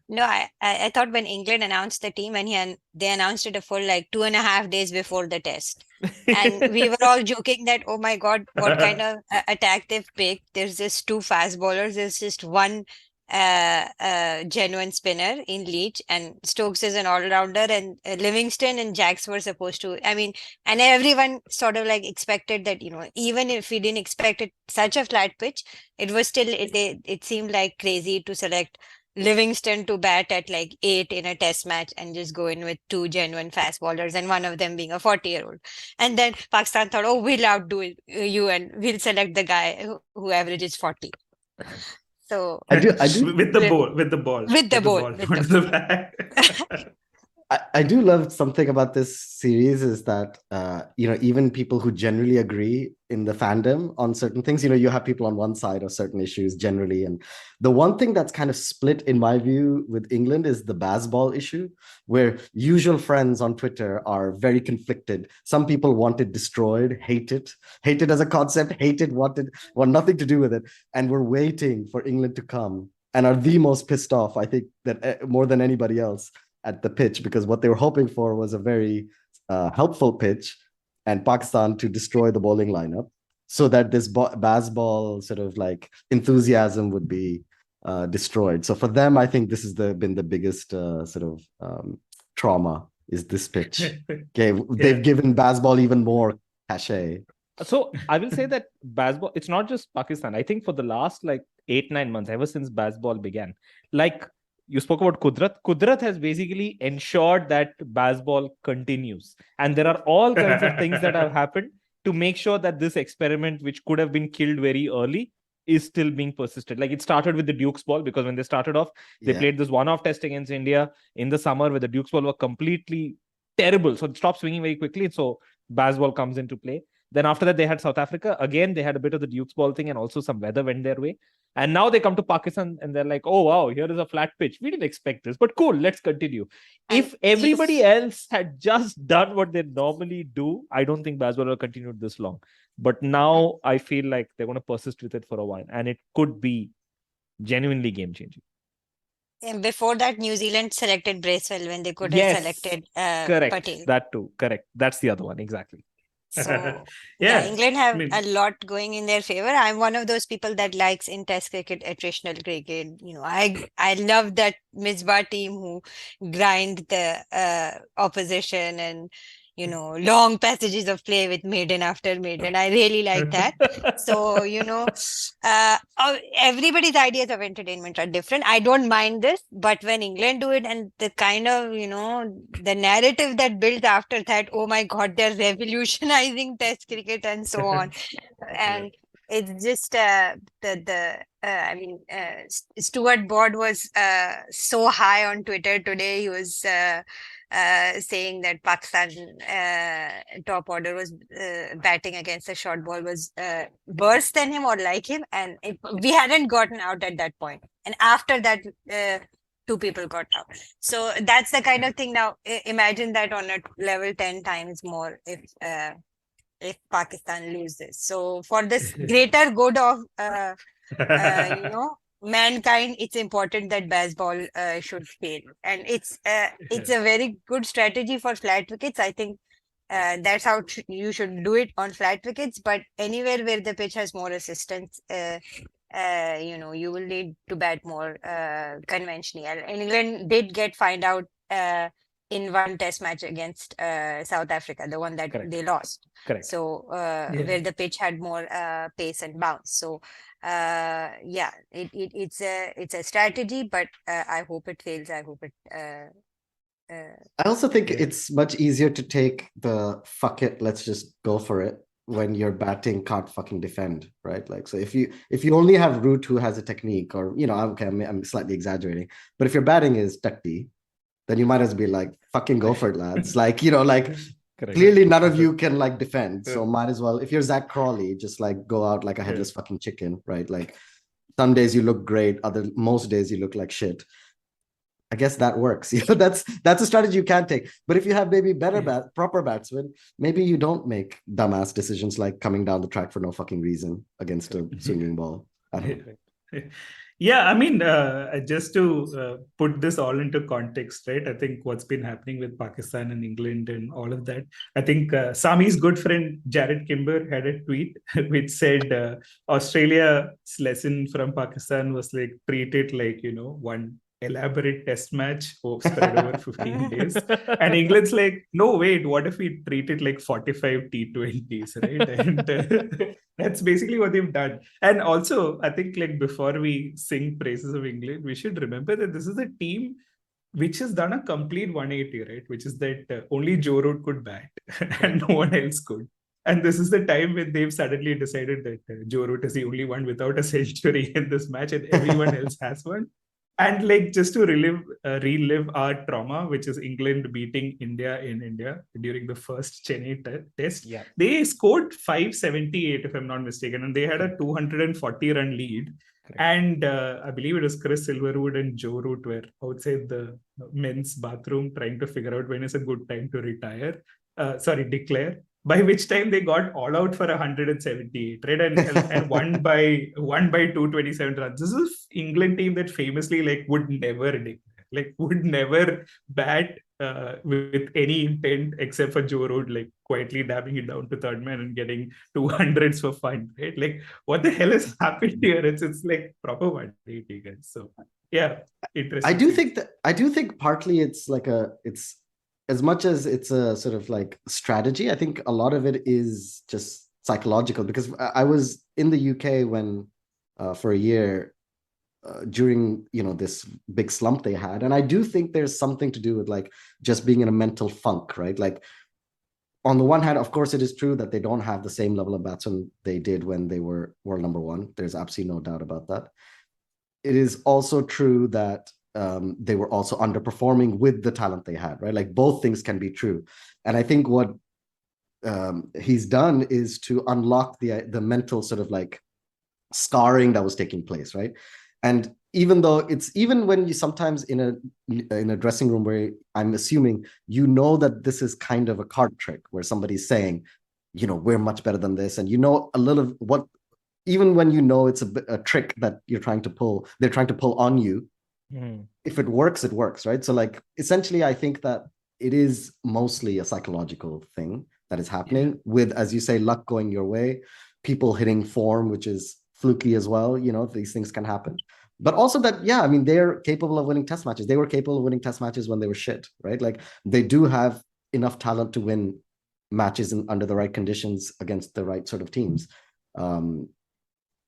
No, I thought when England announced the team, and they announced it a full 2.5 days before the test, and we were all joking that, oh my God, what kind of attack they've picked. There's just 2 fast bowlers. There's just one genuine spinner in Leach, and Stokes is an all-rounder, and Livingston and Jacks were supposed to. I mean, and everyone sort of expected that, even if we didn't expect it such a flat pitch, it was still it seemed like crazy to select Livingston to bat at 8 in a test match and just go in with 2 genuine fast bowlers, and one of them being a 40-year-old. And then Pakistan thought, oh, we'll outdo you and we'll select the guy who averages 40. So I do with the ball. I do love something about this series is that even people who generally agree in the fandom on certain things, you have people on one side of certain issues generally, and the one thing that's kind of split in my view with England is the Bazball issue, where usual friends on Twitter are very conflicted. Some people want it destroyed, hate it as a concept, want nothing to do with it, and we're waiting for England to come and are the most pissed off, I think, that more than anybody else at the pitch, because what they were hoping for was a very helpful pitch and Pakistan to destroy the bowling lineup so that this Bazball sort of enthusiasm would be destroyed. So for them, I think this has been the biggest trauma, is this pitch. Okay, they've given Bazball even more cachet. So I will say that Bazball, it's not just Pakistan. I think for the last 8-9 months, ever since Bazball began, you spoke about Kudrat. Kudrat has basically ensured that Bazball continues. And there are all kinds of things that have happened to make sure that this experiment, which could have been killed very early, is still being persisted. It started with the Duke's ball, because when they started off, they played this one-off test against India in the summer where the Duke's ball were completely terrible. So it stopped swinging very quickly. And so Bazball comes into play. Then after that, they had South Africa. Again, they had a bit of the Duke's ball thing, and also some weather went their way. And now they come to Pakistan and they're like, oh, wow, here is a flat pitch. We didn't expect this, but cool, let's continue. If everybody else had just done what they normally do, I don't think Bazball will continue this long. But now I feel like they're going to persist with it for a while, and it could be genuinely game-changing. And before that, New Zealand selected Bracewell when they could have selected correct. Patel. That too, correct. That's the other one, exactly. So England have a lot going in their favor. I'm one of those people that likes in Test cricket attritional cricket. I love that Misbah team who grind the opposition and long passages of play with maiden after maiden. I really like that. So everybody's ideas of entertainment are different. I don't mind this, but when England do it, and the kind of the narrative that built after that, oh my God, they're revolutionizing Test cricket and so on. And it's just Stuart Broad was so high on Twitter today. He was saying that Pakistan top order was batting against the short ball was worse than him or like him, and we hadn't gotten out at that point. And after that, two people got out. So that's the kind of thing. Now imagine that on a level 10 times more if Pakistan loses. So for this greater good of mankind, it's important that Bazball should fail, and it's a very good strategy for flat wickets. I think that's how you should do it on flat wickets. But anywhere where the pitch has more assistance, you will need to bat more conventionally. And England did get find out in one test match against South Africa, the one that Correct. they lost. Correct. So where the pitch had more pace and bounce. So it's a strategy, but I hope it fails. I hope it. I also think it's much easier to take the fuck it, let's just go for it when your batting can't fucking defend, right? Like, so if you only have Root who has a technique, or okay, I'm slightly exaggerating, but if your batting is takti, then you might as well be like, fucking go for it, lads. Like, Correct. clearly none of you can like defend, so might as well. If you're Zach Crawley, just like go out like a headless fucking chicken, right? Like, some days you look great, most days you look like shit. I guess that works. That's a strategy you can take. But if you have maybe better proper batsmen, maybe you don't make dumbass decisions like coming down the track for no fucking reason against a swinging ball. I don't know. Yeah, I mean, just to put this all into context, right? I think what's been happening with Pakistan and England and all of that. I think Samee's good friend Jared Kimber had a tweet which said Australia's lesson from Pakistan was like, treat it like, one elaborate test match spread over 15 days. And England's like, no, wait, what if we treat it like 45 T20s, right? And that's basically what they've done. And also, I think like before we sing praises of England, we should remember that this is a team which has done a complete 180, right? Which is that only Joe Root could bat and no one else could. And this is the time when they've suddenly decided that Joe Root is the only one without a century in this match and everyone else has one. And like just to relive our trauma, which is England beating India in India during the first Chennai test. Yeah. They scored 578, if I'm not mistaken, and they had a 240-run lead. Correct. And I believe it was Chris Silverwood and Joe Root were outside the men's bathroom trying to figure out when is a good time to declare. By which time they got all out for 178, right? And won by 227 runs. This is England team that famously would never bat with any intent except for Joe Root quietly dabbing it down to third man and getting 200s for fun, right? Like, what the hell has happened here? It's like proper 180, guys. So yeah, interesting. I do think partly it's as much as it's a sort of like strategy, I think a lot of it is just psychological, because I was in the UK when for a year during this big slump they had, and I do think there's something to do with like just being in a mental funk, right? Like, on the one hand, of course, it is true that they don't have the same level of batsmen they did when they were world number one. There's absolutely no doubt about that. It is also true that they were also underperforming with the talent they had, right? Like, both things can be true. And I think what he's done is to unlock the mental sort of like scarring that was taking place, right? And even when you sometimes in a dressing room where I'm assuming that this is kind of a card trick where somebody's saying, we're much better than this, and a little of what, even when it's a trick that they're trying to pull on you. If it works, it works, right? So like, essentially, I think that it is mostly a psychological thing that is happening with, as you say, luck going your way, people hitting form, which is fluky as well. These things can happen. But also that, I mean, they're capable of winning test matches. They were capable of winning test matches when they were shit, right? Like, they do have enough talent to win matches under the right conditions against the right sort of teams.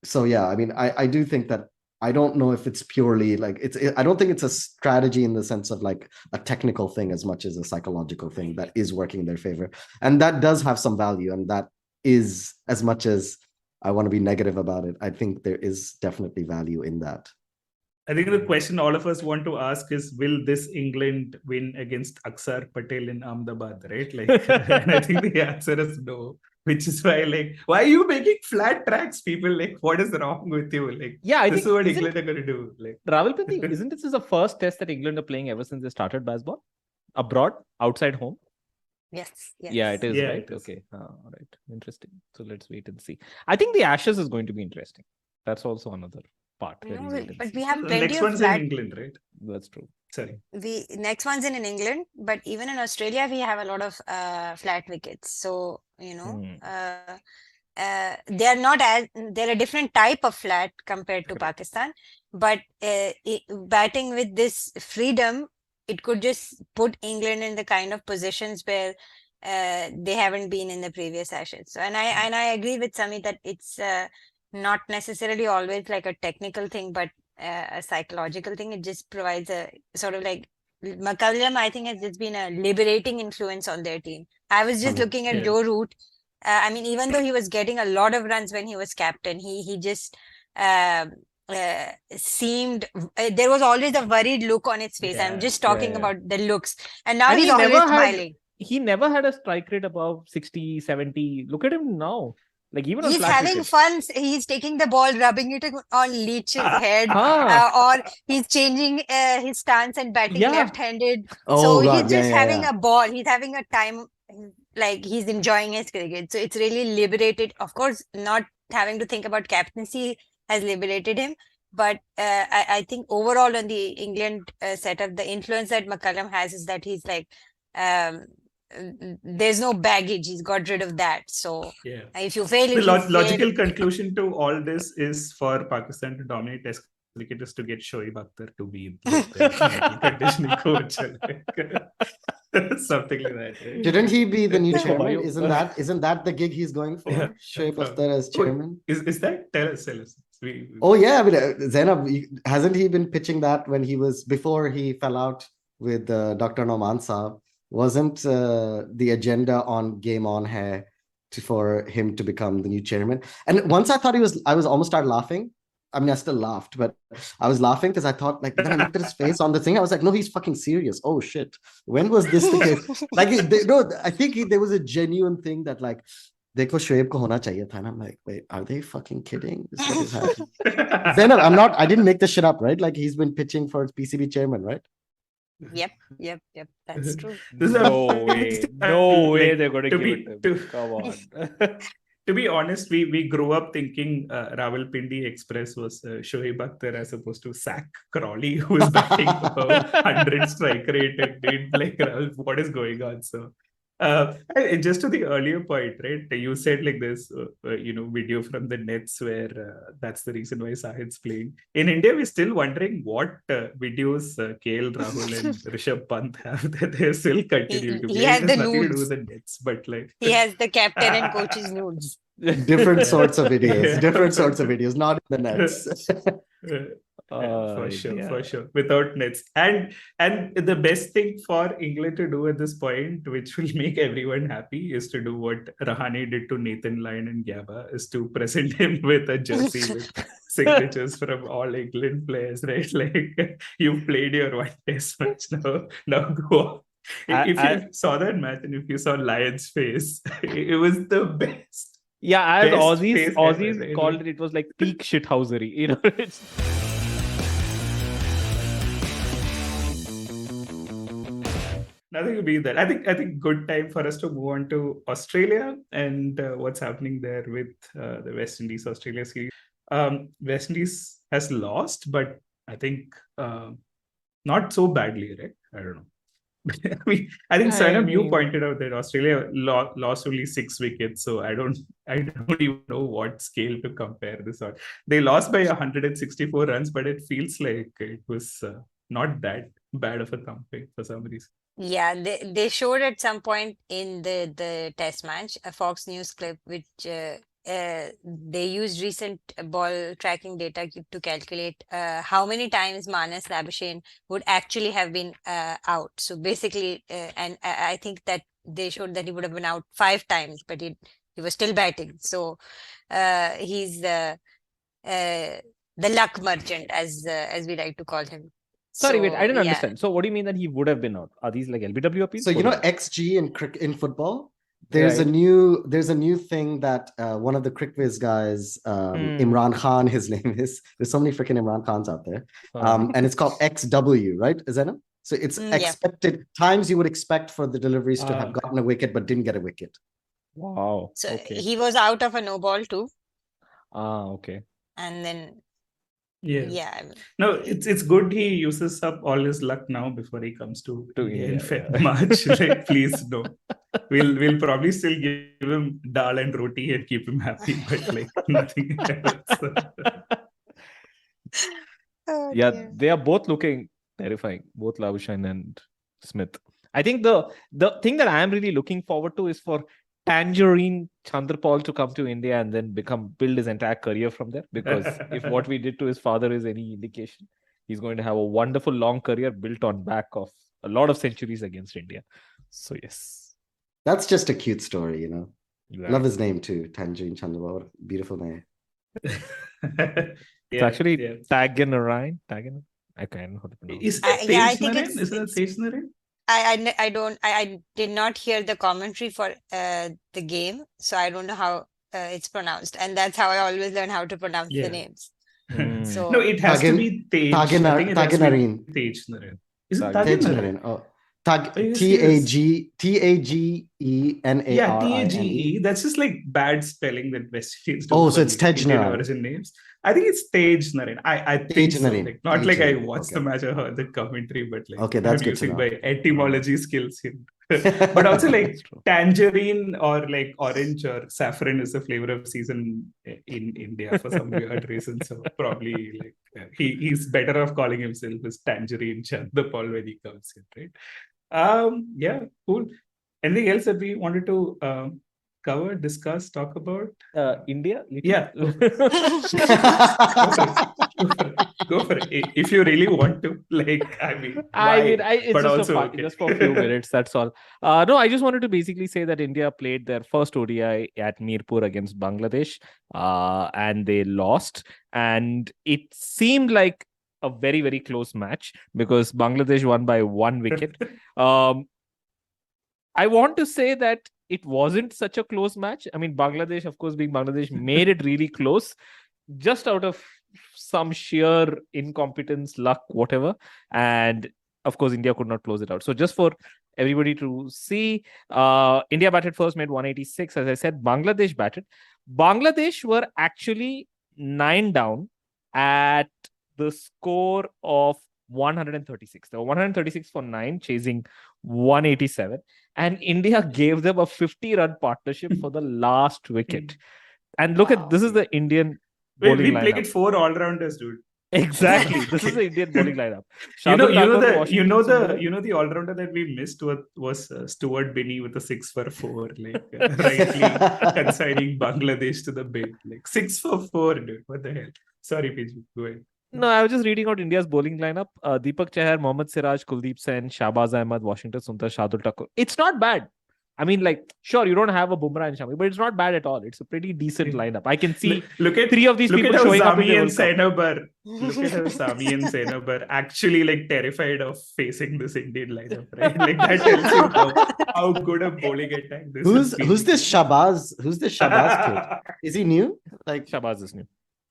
So yeah, I mean, I do think that, I don't know if it's purely like I don't think it's a strategy in the sense of like a technical thing as much as a psychological thing that is working in their favor. And that does have some value. And that is, as much as I want to be negative about it, I think there is definitely value in that. I think the question all of us want to ask is, will this England win against Aksar Patel in Ahmedabad, right? Like, and I think the answer is no, which is why, like, why are you making flat tracks, people? Like, what is wrong with you? Like, Yeah, I this think is what England are going to do. Like, Rawalpindi, isn't this the first test that England are playing ever since they started Bazball? Abroad, outside home? Yes, yes. Yeah, it is, Yeah, right? it is. Okay. All right. Interesting. So let's wait and see. I think the Ashes is going to be interesting. That's also another part. Where No, we wait and but see. we have The plenty next of one's flat. in England, right? That's true. Sorry. Next one's in England, but even in Australia, we have a lot of flat wickets. So, they're not as, they're a different type of flat compared to Correct. Pakistan. But batting with this freedom, it could just put England in the kind of positions where they haven't been in the previous Ashes. So, and I agree with Samee that it's not necessarily always like a technical thing, but a psychological thing. It just provides a sort of like McCullum, I think, has just been a liberating influence on their team. I was just looking at Yeah. Joe Root. I mean, even though he was getting a lot of runs when he was captain, he just seemed there was always a worried look on his face. I'm Yeah, just talking yeah. about the looks, and now And he's he always never smiling. he never had a strike rate above 60, 70. Look at him now. Like even on He's flat having wickets. fun. He's taking the ball, rubbing it on Leach's head, or he's changing his stance and batting Yeah. left-handed. Oh, So God, he's yeah, just yeah, having yeah. a ball. He's having a time, like he's enjoying his cricket. So it's really liberated. Of course, not having to think about captaincy has liberated him. But I think overall on the England setup, the influence that McCullum has is that he's like, there's no baggage. He's got rid of that. So Yeah. if you fail, The it is logical conclusion to all this is for Pakistan to dominate Test cricket is to get Shoaib Akhtar to be like, their mental conditioning coach, or like, something like that. Right? Shouldn't he be the new Dekho chairman? bhaiyo. Isn't that the gig he's going for? Yeah. Shoaib Akhtar as Wait, chairman? is that? Tell us. Oh yeah, I mean, Zainab, hasn't he been pitching that when he was before he fell out with Dr. Noman Saab? Wasn't the agenda on Game On Hai for him to become the new chairman? And once I thought I was almost started laughing. I mean, I still laughed, but I was laughing because I thought, like, when I looked at his face on the thing, I was like, no, he's fucking serious. Oh shit, when was this the case? Like, no, I think there was a genuine thing that, like, देखो शोएब को होना चाहिए था. And I'm like, wait, are they fucking kidding? This is what is happening. Zainab, I didn't make this shit up, right? Like, he's been pitching for PCB chairman, right? Yep. That's true. No way they're going to to give be- it to him. Come on. To be honest, we grew up thinking Rawalpindi Express was Shoaib Akhtar as opposed to Sack Crawley, who is batting for 100 strike rate and didn't play Rahul. What is going on? So, and just to the earlier point, right? You said like this, video from the nets where that's the reason why Sahid's playing. In India, we're still wondering what videos KL Rahul and Rishabh Pant have that they still continue to He play. has It the has nothing to do nudes. with the nets, but like He has the captain and coach's nudes. Different sorts of videos, Yeah. different sorts of videos, not in the nets. For sure, without nets. And the best thing for England to do at this point, which will make everyone happy, is to do what Rahane did to Nathan Lyon and Gabba, is to present him with a jersey with signatures from all England players, right? Like, you've played your one test match, now go on. If you saw that match and if you saw Lyon's face, it was the best. Yeah, as Best Aussies face ever, right? called it was like peak shithousery. It's nothing to be there. I think good time for us to move on to Australia and what's happening there with the West Indies Australia series. West Indies has lost, but I think not so badly, right? I don't know. I think Zainub, you pointed out that Australia lost only 6 wickets, so I don't even know what scale to compare this on. They lost by 164 runs, but it feels like it was not that bad of a thumping for some reason. Yeah, they showed at some point in the test match a Fox News clip which they used recent ball tracking data to calculate how many times Manas Labuschagne would actually have been out. So basically, and I think that they showed that he would have been out 5 times, but he was still batting. So he's the the luck merchant, as we like to call him. Sorry, wait, I didn't yeah. understand. So what do you mean that he would have been out? Are these like LBW appeals? So you know XG in football, there's a new thing that one of the CricViz guys, Imran Khan, his name is. There's so many freaking Imran Khans out there, and it's called XW, right? Is that it? So it's expected times you would expect for the deliveries to have gotten a wicket but didn't get a wicket. Wow. So he was out of a no ball too. Okay. And then yeah. No, it's good he uses up all his luck now before he comes to India in March. Like, please no. We'll probably still give him dal and roti and keep him happy, but like nothing else. They are both looking terrifying, both Labuschagne and Smith. I think the thing that I am really looking forward to is for Tangerine Chandrapal to come to India and then build his entire career from there. Because if what we did to his father is any indication, he's going to have a wonderful long career built on back of a lot of centuries against India. So yes, that's just a cute story, you know. Exactly. Love his name too, Tangerine Chandrapal. Beautiful name. It's actually Taganarine. I can't know how to pronounce it. I think is it Tej Narain? I did not hear the commentary for the game, so I don't know how it's pronounced, and that's how I always learn how to pronounce the names. So no, it has to be Tej. Taganarine. Tej Narain. Is it Taganarine? Oh. Tagenarine. Yeah, Tage. That's just like bad spelling that West Indians do. Oh, so it's Tejnar. Origin names. I think it's Tej Narain. I think so. Like, not like I watched the match or heard the commentary, but like that's I'm good using my etymology skills here. But also like tangerine or like orange or saffron is the flavor of season in India for some weird reason. So probably like he's better off calling himself as Tangerine Chandrapal when he comes in, right? Yeah, cool. Anything else that we wanted to cover, discuss, talk about? India? Yeah. Go for it. If you really want to. Like, it's but just also just for a few minutes, that's all. No, I just wanted to basically say that India played their first ODI at Mirpur against Bangladesh, and they lost. And it seemed like a very, very close match because Bangladesh won by 1 wicket. I want to say that it wasn't such a close match. I mean, Bangladesh, of course, being Bangladesh, made it really close just out of some sheer incompetence, luck, whatever. And of course, India could not close it out. So just for everybody to see, India batted first, made 186. As I said, Bangladesh batted. Bangladesh were actually 9 down at the score of 136. They were 136 for 9, chasing 187. And India gave them a 50-run partnership for the last wicket. And look at this is the Indian bowling lineup. We played 4 all-rounders, dude. Exactly. This is the Indian bowling lineup. You know the all-rounder that we missed was Stuart Binney with a 6 for 4, like rightly consigning Bangladesh to the bin. Like 6 for 4, dude. What the hell? Sorry, PG. Go ahead. No, I was just reading out India's bowling lineup. Deepak Chahar, Mohammad Siraj, Kuldeep Sen, Shahbaz Ahmed, Washington Sundar, Shardul Thakur. It's not bad. I mean, like, sure, you don't have a Bumrah and Shami, but it's not bad at all. It's a pretty decent lineup. I can see look at 3 of these people showing up in the World Cup. Look at how Samee and Zainub are actually like terrified of facing this Indian lineup, right? Like that tells you how good a bowling attack this is. Who's this Shahbaz? Who's this Shahbaz kid? Is he new? Like Shahbaz is new.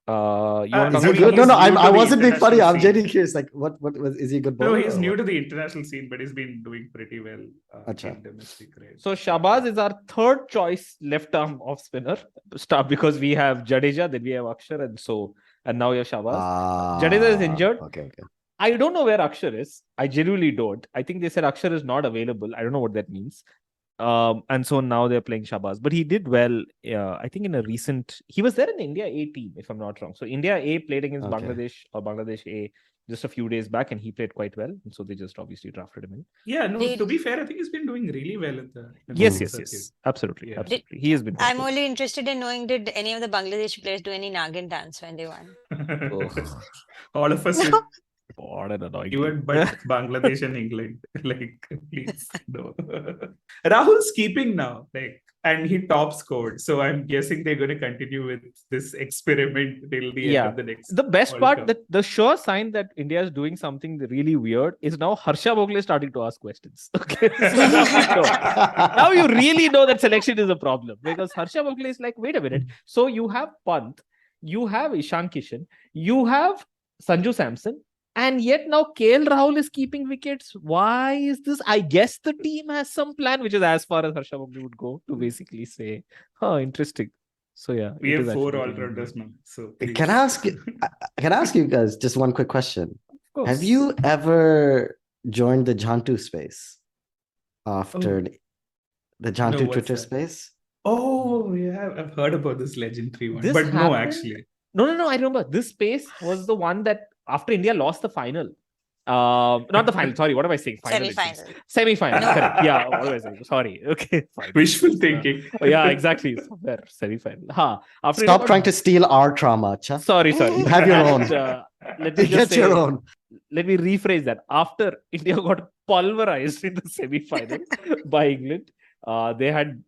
Is he good? No, I wasn't being funny. I'm genuinely curious. Like, what is he a good bowler? No, he's new to the international scene, but he's been doing pretty well in domestic. Right? So Shahbaz is our 3rd choice left arm off spinner. Stop because we have Jadeja, then we have Akshar, and now we have Shahbaz. Jadeja is injured. Okay. I don't know where Akshar is. I genuinely don't. I think they said Akshar is not available. I don't know what that means. And so now they're playing Shahbaz. But he did well, I think he was there in the India A team, if I'm not wrong. So India A played against Bangladesh or Bangladesh A just a few days back, and he played quite well. And so they just obviously drafted him in. Yeah, no, to be fair, I think he's been doing really well at the Yes. Absolutely. Yeah. Absolutely. He has been. I'm only interested in knowing, did any of the Bangladeshi players do any Nagin dance when they won? All of us What an annoying. Even but Bangladesh and England. Like, please, no. Rahul's keeping now. Like, and he top scored. So I'm guessing they're going to continue with this experiment till the end of the next. The best World part, Cup. that the sure sign that India is doing something really weird is now Harsha Bhogle is starting to ask questions. Okay, so now you really know that selection is a problem, because Harsha Bhogle is like, wait a minute. So you have Pant, you have Ishan Kishan, you have Sanju Samson, and yet now KL Rahul is keeping wickets. Why is this? I guess the team has some plan, which is as far as Harsha Bhogle would go to basically say, oh, interesting. So yeah, We it have is 4 actually all-rounders now. So Can I ask can I ask you guys just one quick question? Of course. Have you ever joined the Jantu space after the Jantu what's Twitter that? space? Oh yeah, I've heard about this legendary one, This but no, happened- actually. No, I remember. This space was the one that after India lost the final. Not the final. Sorry, what am I saying? Final. Semi-final. Semi-final. No. Correct. Yeah, what am I saying? Sorry. Okay. Fine. Wishful thinking. Yeah, exactly. Somewhere semi-final. After Stop India trying to steal our trauma, Acha. Sorry. You have your own. Let me just Get say, your own. let me rephrase that. After India got pulverized in the semi-final by England,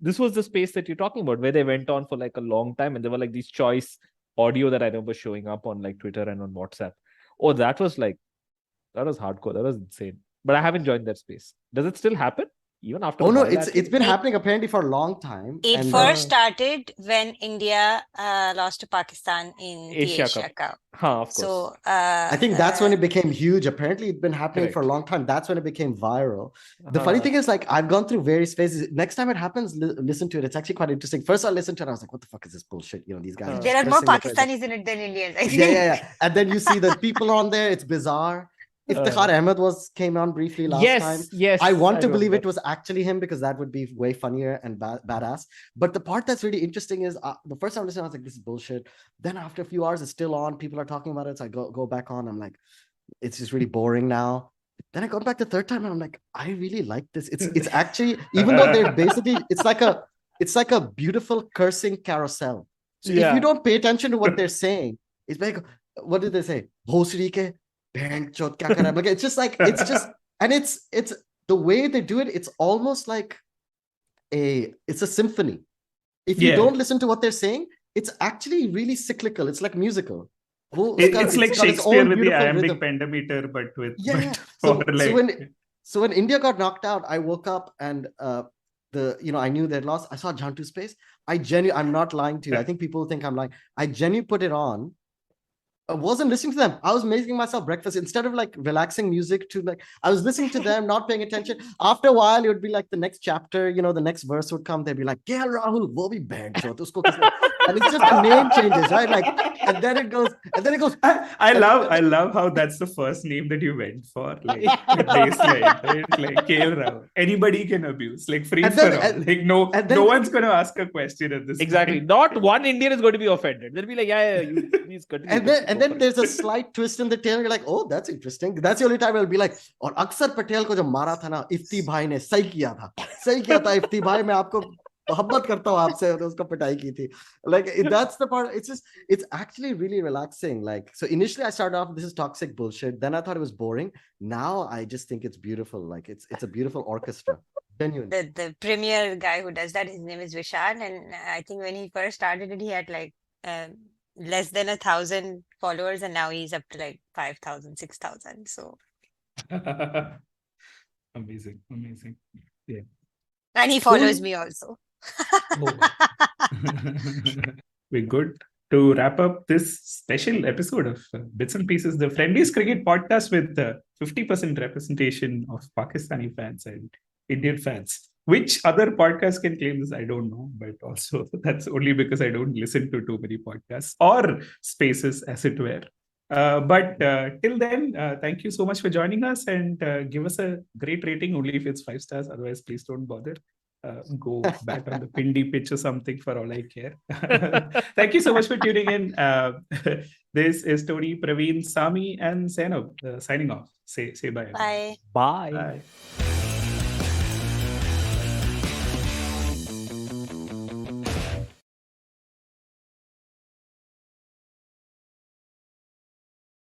this was the space that you're talking about, where they went on for like a long time, and there were like these choice audio that I remember showing up on like Twitter and on WhatsApp. Oh, that was hardcore. That was insane. But I haven't joined that space. Does it still happen even after? Oh no, Boyle it's been happening apparently for a long time. It and first started when India lost to Pakistan in the Asia Asia Cup. Cup. Of course. So I think that's when it became huge. Apparently, it's been happening for a Correct. long time. That's when it became viral. The funny thing is, like, I've gone through various phases. Next time it happens, listen to it. It's actually quite interesting. First, I listened to it. I was like, what the fuck is this bullshit? You know, these guys. there are more expressing their- Pakistanis in it than Indians. I think. Yeah. And then you see the people on there. It's bizarre. Iftikhar Ahmed came on briefly last time. Yes. I want to believe remember. it was actually him, because that would be way funnier and badass. But the part that's really interesting is the first time I listened, I was like, this is bullshit. Then after a few hours, it's still on. People are talking about it. So I go back on. I'm like, it's just really boring now. Then I got back the third time and I'm like, I really like this. It's actually, even though they're basically, it's like a beautiful cursing carousel. So if you don't pay attention to what they're saying, it's like, what did they say? Bhosri ke band chod kya kar raha hai? Like, it's the way they do it, it's almost like it's a symphony. If you don't listen to what they're saying, it's actually really cyclical. It's like musical. It's like got its Shakespeare own with the beautiful iambic rhythm. pentameter, but with Yeah. but So when India got knocked out, I woke up and I knew they'd lost. I saw Jantu space. I'm not lying to you. I think people think I'm lying. I genuinely put it on. I wasn't listening to them. I was making myself breakfast instead of like relaxing music to like, I was listening to them, not paying attention. After a while, it would be like the next chapter, the next verse would come. They'd be like, KL Rahul, wo bhi band chod, usko kisne. And it's just the name changes, right? Like, and then it goes. I love how that's the first name that you went for, like baseline, right? Like KL Rahul. Anybody can abuse, like free for all. Like no one's going to ask a question at this. Exactly. point. Not one Indian is going to be offended. They'll be like, you please continue. And then there's a slight twist in the tail. You're like, oh, that's interesting. That's the only time I'll be like, और अक्सर पटेल को जो मारा था ना, इफ्ती भाई ने सही किया था इफ्ती भाई मैं आपको मोहब्बत करता हूँ आपसे उसको पिटाई की थी. Like that's the part. It's actually really relaxing. Like, so initially I started off, this is toxic bullshit. Then I thought it was boring. Now I just think it's beautiful. Like it's a beautiful orchestra. Genuinely. The premier guy who does that, his name is Vishal, and I think when he first started it, he had like less than 1,000 followers, and now he's up to like 5,000, 6,000. So amazing. Yeah. And he follows me also. We're good to wrap up this special episode of Bits and Pieces, the friendliest cricket podcast with 50% representation of Pakistani fans and Indian fans. Which other podcast can claim this? I don't know, but also that's only because I don't listen to too many podcasts or spaces, as it were. But till then, thank you so much for joining us, and give us a great rating only if it's 5 stars. Otherwise, please don't bother. Go back on the Pindi pitch or something for all I care. Thank you so much for tuning in. This is Tony, Praveen, Samee, and Zainub signing off. Say bye. Bye. Bye. Bye.